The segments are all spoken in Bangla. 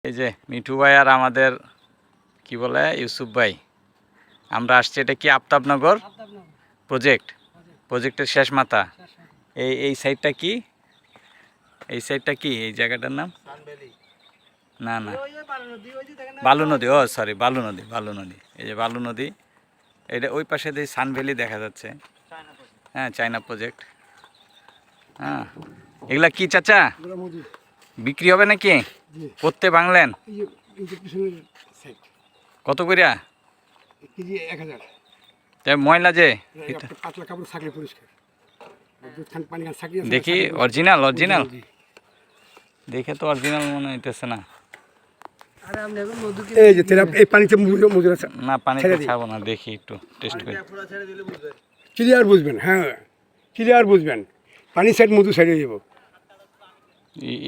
এই যে মিঠু ভাই আর আমাদের কি বলে ইউসুফ ভাই, আমরা আসছি। এটা কি আফতাবনগর প্রজেক্টের শেষ মাথা। এই সাইডটা কি, এই সাইডটা কি, এই জায়গাটার নাম না না বালু নদী, ও সরি বালু নদী। এই যে বালু নদী, এটা ওই পাশে দিয়ে সান ভ্যালি দেখা যাচ্ছে। হ্যাঁ, চায়না প্রজেক্ট। হ্যাঁ, এগুলা কি চাচা বিক্রি হবে নাকি? করতে বাংলেন কত করিয়া? ময়লা যে দেখি, অরিজিনাল দেখে তো অরিজিনাল মনে হইতেছে না। না, পানিতে ছাড়বো না, দেখি একটু টেস্ট করে ক্লিয়ার বুঝবেন। হ্যাঁ, ক্লিয়ার বুঝবেন। পানি সাইড মধু সাইডে যাবো,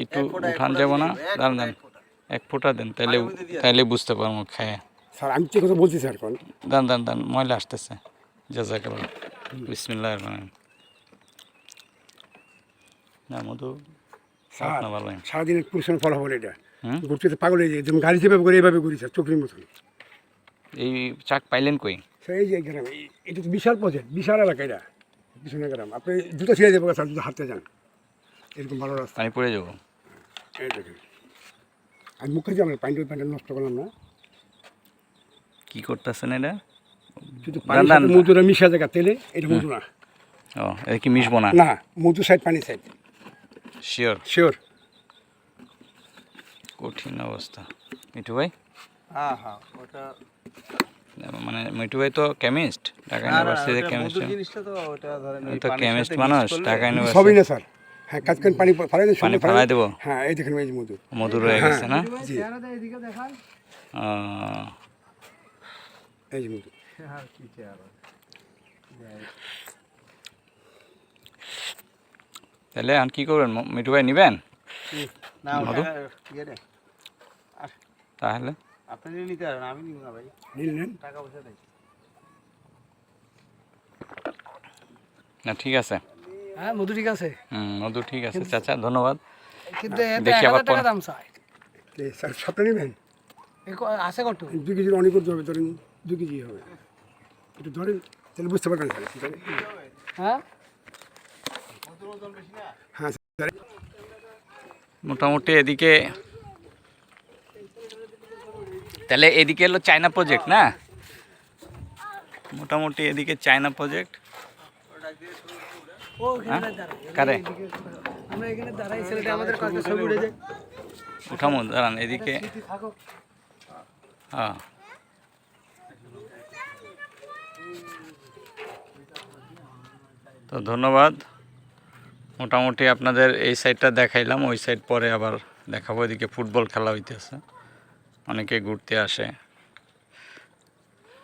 একটু উঠান যাবো না। দাঁড়ান, এক ফোঁটা দেন, তাইলে বুঝতে পারবো খায়। স্যার আমি যে কথা বলছি স্যার, দান ময়লা আসতেছে। জাযাকাল্লাহ, বিসমিল্লাহির রহমানির রহিম। না মধু ভালো। সারাদিনের পরিশ্রম ফলাফল এটা। ঘুরতে তো পাগল হয়ে যায়, যেমন গাড়ি যেভাবে করে এইভাবে ঘুরি স্যার, চোখের মতন। এই চাক পাইলেন কই? স্যার এই যে গ্রাম, এটা তো বিশাল প্রজেক্ট, বিশাল এলাকা এটা, পিছনে গ্রাম। আপনি জুতো ছিঁড়ে যাবো স্যার যদি হাঁটতে যান, এরকম ভালো রাস্তা। পানি পড়ে যাবো। এই দেখেন, আমি মুখে যে আমরা প্যান্টটা নষ্ট করলাম না। কি করতেছেন এটা? শুধু পানি সাথে মধুরা মিশা জায়গা তেলে, এটা মধু না। ও, এটা কি মিশবো না? না, মধু সাইড পানি সাইড। শিওর। কঠিন অবস্থা। মিঠু ভাই, হ্যাঁ ওটা মানে মিঠু ভাই তো কেমিস্ট, ঢাকা ইউনিভার্সিটিতে কেমিস্ট। তো কেমিস্ট মানুষ, ঢাকা ইউনিভার্সিটি। সবই না স্যার। হ্যাঁ, কাজকান পানি ফালাই দেবো। হ্যাঁ, এই দেখেন এই মধু রয়ে গেছে না? জি, এই যে মধু। তাহলে আর কি করবেন মিঠু ভাই, নিবেন? তাহলে আপনি নিতে পারবেন, আমি নিব না ভাই। নিলেন টাকা পয়সা দেয় না? ঠিক আছে। হ্যাঁ, মধু ঠিক আছে। মধু ঠিক আছে চাচা, ধন্যবাদ। কিন্তু দেখি আবার টাকা দাম চাই স্যার। সবটা নেবেন? আছে কত? 2 কেজির অনেক করতে হবে, ধরেন 2 কেজি হবে। একটু ধরেন, তাহলে বুঝতে পারবেন স্যার। হ্যাঁ হ্যাঁ স্যার, মোটামুটি এদিকে, তাহলে এদিকে হলো চায়না প্রজেক্ট না? মোটামুটি এদিকে চায়না প্রজেক্ট। কারে উঠামো? দাঁড়ান এদিকে। হ্যাঁ, তো ধন্যবাদ। মোটামুটি আপনাদের এই সাইডটা দেখাইলাম, ওই সাইড পরে আবার দেখাবো। এদিকে ফুটবল খেলা হইতেছে, অনেকে ঘুরতে আসে।